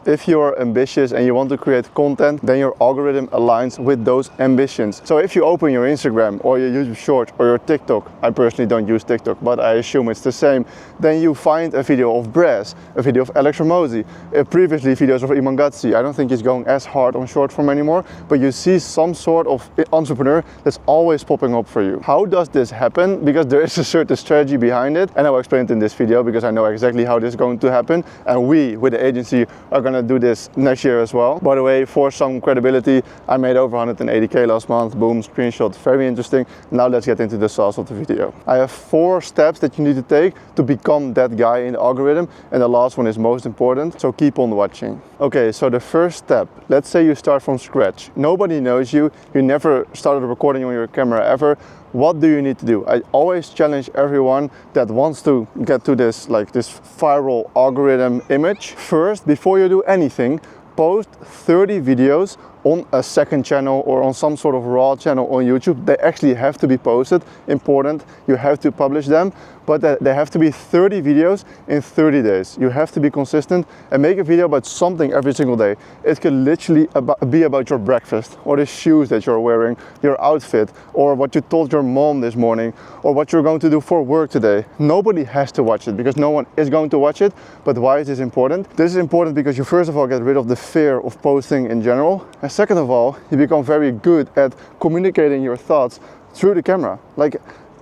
If you're ambitious and you want to create content, then your algorithm aligns with those ambitions. So if you open your Instagram or your YouTube Shorts or your TikTok, I personally don't use TikTok, but I assume it's the same, then you find a video of Braz, a video of Alex Hormozi, previously videos of Iman Gadzhi. I don't think he's going as hard on short form anymore, but you see some sort of entrepreneur that's always popping up for you. How does this happen? Because there is a certain strategy behind it, and I will explain it in this video because I know exactly how this is going to happen, and we with the agency are going to do this next year as well. By the way, for some credibility, I made over 180k last month. Boom, screenshot, very interesting. Now let's get into the sauce of the video. I have 4 steps that you need to take to become that guy in the algorithm, and the last one is most important, so keep on watching. Okay, so the first step, let's say you start from scratch. Nobody knows you, you never started recording on your camera ever. What do you need to do? I always challenge everyone that wants to get to this viral algorithm image. First, before you do anything, post 30 videos on a second channel or on some sort of raw channel on YouTube. They actually have to be posted, important, you have to publish them, but they have to be 30 videos in 30 days. You have to be consistent and make a video about something every single day. It could literally be about your breakfast, or the shoes that you're wearing, your outfit, or what you told your mom this morning, or what you're going to do for work today. Nobody has to watch it because no one is going to watch it. But why is this important? This is important because you first of all get rid of the fear of posting in general. And second of all, you become very good at communicating your thoughts through the camera. Like,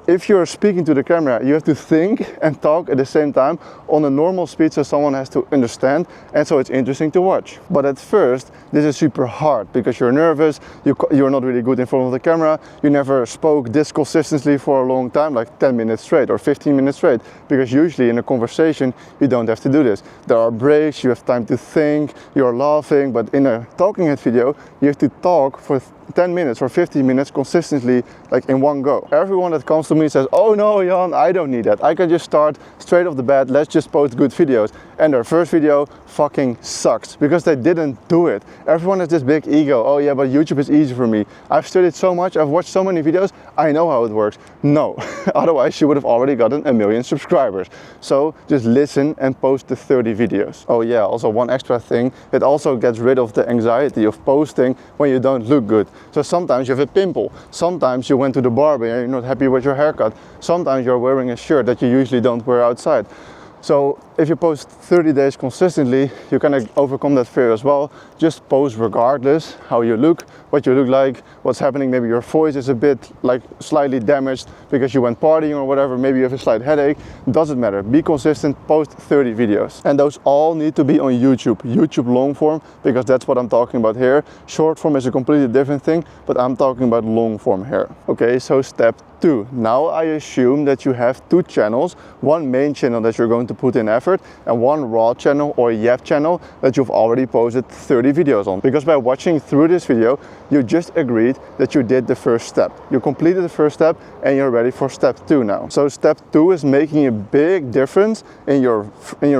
if you're speaking to the camera, you have to think and talk at the same time on a normal speed so someone has to understand, and so it's interesting to watch. But at first, this is super hard because you're nervous, you're not really good in front of the camera, you never spoke this consistently for a long time, like 10 minutes straight or 15 minutes straight, because usually in a conversation, you don't have to do this. There are breaks, you have time to think, you're laughing, but in a talking head video, you have to talk for 10 minutes or 15 minutes consistently, like in one go. Everyone that comes to me says, oh no, Jan, I don't need that. I can just start straight off the bat, let's just post good videos. And their first video fucking sucks because they didn't do it. Everyone has this big ego. Oh yeah, but YouTube is easy for me. I've studied so much, I've watched so many videos, I know how it works. No, otherwise you would have already gotten 1 million subscribers. So just listen and post the 30 videos. Oh yeah, also one extra thing, it also gets rid of the anxiety of posting when you don't look good. So sometimes you have a pimple, sometimes you went to the barber and you're not happy with your haircut, sometimes you're wearing a shirt that you usually don't wear outside. So if you post 30 days consistently, you can overcome that fear as well. Just post regardless how you look, what you look like, what's happening. Maybe your voice is a bit like slightly damaged because you went partying or whatever. Maybe you have a slight headache. Doesn't matter. Be consistent, post 30 videos. And those all need to be on YouTube long form, because that's what I'm talking about here. Short form is a completely different thing, but I'm talking about long form here. Okay, so step 2. Now I assume that you have 2 channels, one main channel that you're going to put in effort and one raw channel or YAP channel that you've already posted 30 videos on. Because by watching through this video, you just agreed that you did the first step. You completed the first step and you're ready for step 2 now. So step 2 is making a big difference in your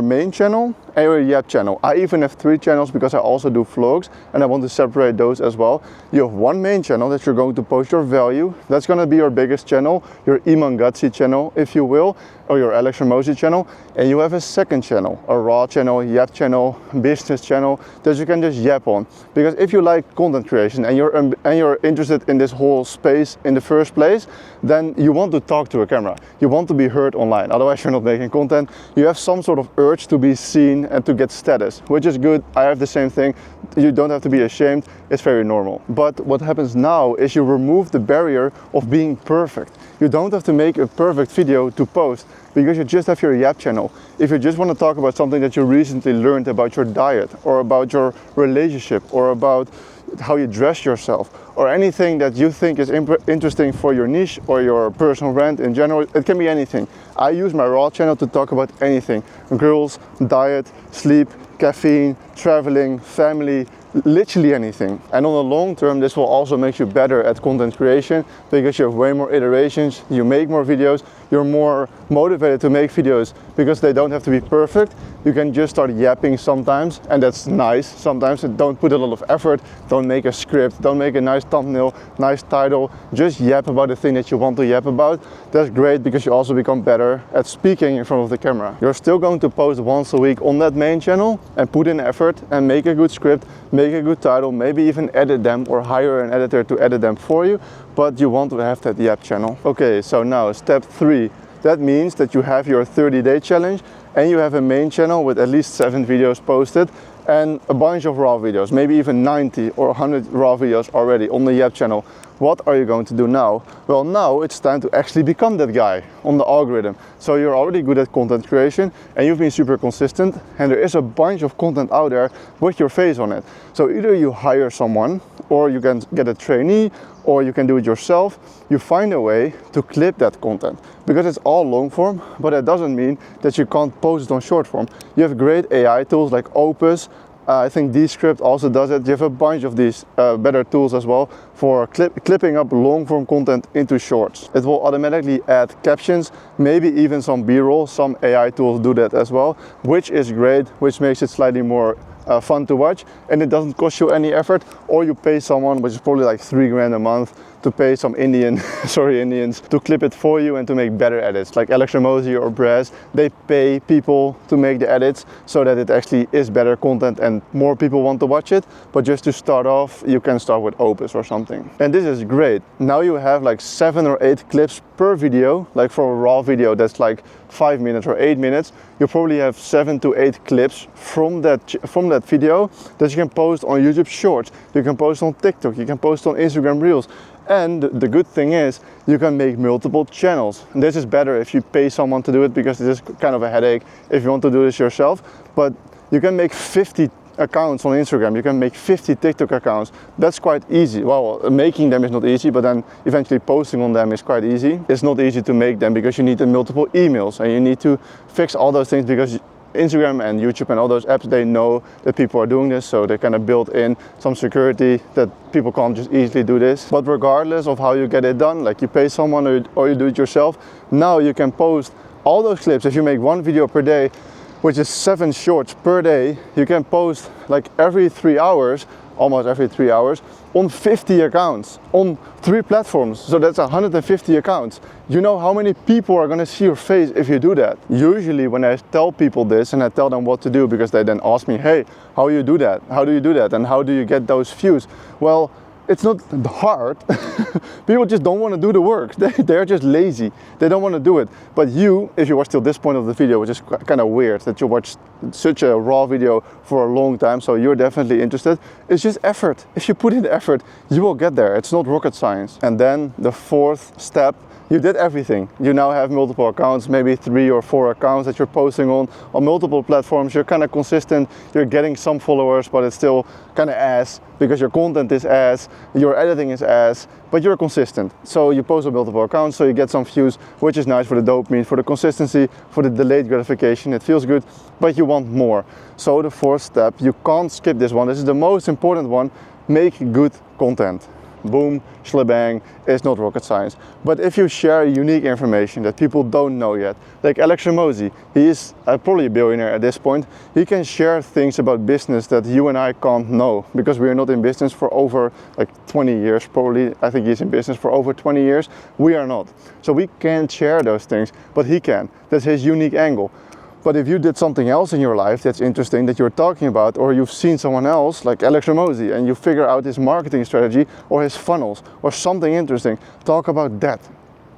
main channel and your YAP channel. I even have 3 channels because I also do vlogs and I want to separate those as well. You have one main channel that you're going to post your value. That's going to be your biggest channel, your Iman Gadzhi channel, if you will, or your Alex Hormozi channel. And you have a second channel, a raw channel, YAP channel, business channel that you can just yap on. Because if you like content creation and you're interested in this whole space in the first place, then you want to talk to a camera. You want to be heard online. Otherwise you're not making content. You have some sort of urge to be seen and to get status, which is good. I have the same thing. You don't have to be ashamed. It's very normal. But what happens now is you remove the barrier of being perfect. You don't have to make a perfect video to post because you just have your YAP channel. If you just want to talk about something that you recently learned about your diet or about your relationship or about how you dress yourself or anything that you think is interesting for your niche or your personal brand in general, it can be anything. I use my raw channel to talk about anything: girls, diet, sleep, caffeine, traveling, family, literally anything. And on the long term, this will also make you better at content creation because you have way more iterations, you make more videos, you're more motivated to make videos because they don't have to be perfect. You can just start yapping sometimes, and that's nice sometimes. Don't put a lot of effort, don't make a script, don't make a nice thumbnail, nice title, just yap about the thing that you want to yap about. That's great because you also become better at speaking in front of the camera. You're still going to post once a week on that main channel and put in effort and make a good script, make a good title, maybe even edit them or hire an editor to edit them for you, but you want to have that yap channel. Okay, so now step 3. That means that you have your 30-day challenge and you have a main channel with at least 7 videos posted and a bunch of raw videos, maybe even 90 or 100 raw videos already on the Yap channel. What are you going to do now? Well, now it's time to actually become that guy on the algorithm. So you're already good at content creation and you've been super consistent, and there is a bunch of content out there with your face on it. So either you hire someone, or you can get a trainee, or you can do it yourself. You find a way to clip that content because it's all long form, but that doesn't mean that you can't post it on short form. You have great AI tools like Opus. I think Descript also does it. You have a bunch of these better tools as well for clipping up long form content into shorts. It will automatically add captions, maybe even some B-roll. Some AI tools do that as well, which is great, which makes it slightly more fun to watch, and it doesn't cost you any effort. Or you pay someone, which is probably like $3 grand a month, to pay some Indians to clip it for you and to make better edits, like Alex Hormozi or Braz. They pay people to make the edits so that it actually is better content and more people want to watch it. But just to start off, you can start with Opus or something. And this is great. Now you have like 7 or 8 clips per video. Like for a raw video that's like 5 minutes or 8 minutes, you probably have 7 to 8 clips from that video that you can post on YouTube Shorts, you can post on TikTok, you can post on Instagram Reels. And the good thing is you can make multiple channels. And this is better if you pay someone to do it, because this is kind of a headache if you want to do this yourself. But you can make 50 accounts on Instagram, you can make 50 TikTok accounts. That's quite easy. Well, making them is not easy, but then eventually posting on them is quite easy. It's not easy to make them because you need multiple emails and you need to fix all those things, because Instagram and YouTube and all those apps, they know that people are doing this, so they kind of build in some security that people can't just easily do this. But regardless of how you get it done, like you pay someone or you do it yourself, now you can post all those clips. If you make 1 video per day, which is 7 shorts per day, you can post like every 3 hours, almost every 3 hours, on 50 accounts on 3 platforms. So that's 150 accounts. You know how many people are going to see your face if you do that? Usually when I tell people this and I tell them what to do, because they then ask me, hey, how do you do that? How do you do that? And how do you get those views? Well, it's not hard. People just don't want to do the work. They're just lazy. They don't want to do it. But you, if you watch till this point of the video, which is kind of weird that you watched such a raw video for a long time, so you're definitely interested, it's just effort. If you put in the effort, you will get there. It's not rocket science. And then the 4th step, you did everything. You now have multiple accounts, maybe 3 or 4 accounts that you're posting on multiple platforms. You're kind of consistent. You're getting some followers, but it's still kind of ass because your content is ass, your editing is ass, but you're consistent. So you post on multiple accounts, so you get some views, which is nice for the dopamine, for the consistency, for the delayed gratification. It feels good, but you want more. So the 4th step, you can't skip this one. This is the most important one. Make good content. Boom, shebang, it's not rocket science. But if you share unique information that people don't know yet, like Alex Hormozi, he is probably a billionaire at this point, he can share things about business that you and I can't know, because we are not in business for over like 20 years, probably. I think he's in business for over 20 years. We are not. So we can't share those things, but he can. That's his unique angle. But if you did something else in your life that's interesting that you're talking about, or you've seen someone else like Alex Hormozi and you figure out his marketing strategy or his funnels or something interesting, talk about that.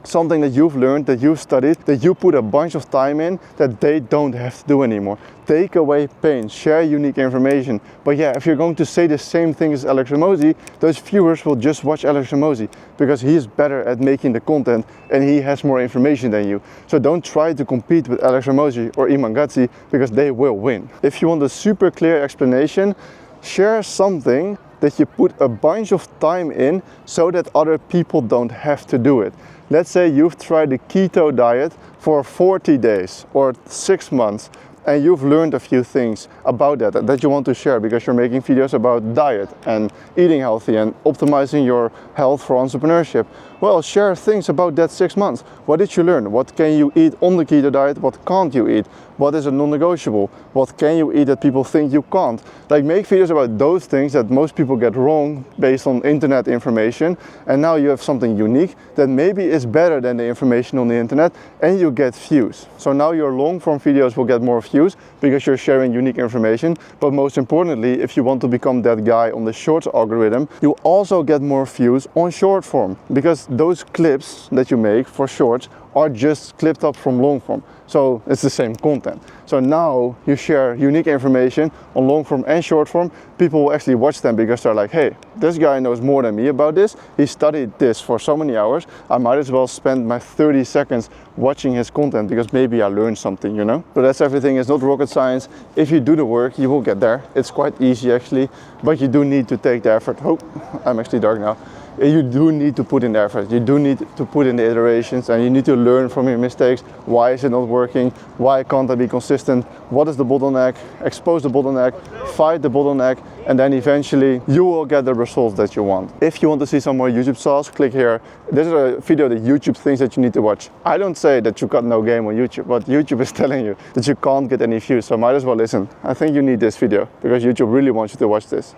Something that you've learned, that you've studied, that you put a bunch of time in, that they don't have to do anymore. Take away pain, share unique information. But yeah, if you're going to say the same thing as Alex Hormozi, those viewers will just watch Alex Hormozi because he is better at making the content and he has more information than you. So don't try to compete with Alex Hormozi or Iman Gadzhi, because they will win. If you want a super clear explanation, share something that you put a bunch of time in so that other people don't have to do it. Let's say you've tried the keto diet for 40 days or 6 months and you've learned a few things about that you want to share because you're making videos about diet and eating healthy and optimizing your health for entrepreneurship. Well, share things about that 6 months. What did you learn? What can you eat on the keto diet? What can't you eat? What is a non-negotiable? What can you eat that people think you can't? Like, make videos about those things that most people get wrong based on internet information, and now you have something unique that maybe is better than the information on the internet, and you get views. So now your long form videos will get more views because you're sharing unique information, but most importantly, if you want to become that guy on the shorts algorithm, you also get more views on short form, because those clips that you make for shorts are just clipped up from long form. So it's the same content. So now you share unique information on long form and short form. People will actually watch them because they're like, hey, this guy knows more than me about this. He studied this for so many hours. I might as well spend my 30 seconds watching his content because maybe I learned something, you know? So that's everything. It's not rocket science. If you do the work, you will get there. It's quite easy actually, but you do need to take the effort. Oh, I'm actually dark now. You do need to put in the effort, you do need to put in the iterations, and you need to learn from your mistakes. Why is it not working? Why can't I be consistent? What is the bottleneck? Expose the bottleneck, fight the bottleneck, and then eventually you will get the results that you want. If you want to see some more YouTube sauce, click here. This is a video that YouTube thinks that you need to watch. I don't say that you got no game on YouTube, but YouTube is telling you that you can't get any views, so might as well listen. I think you need this video because YouTube really wants you to watch this.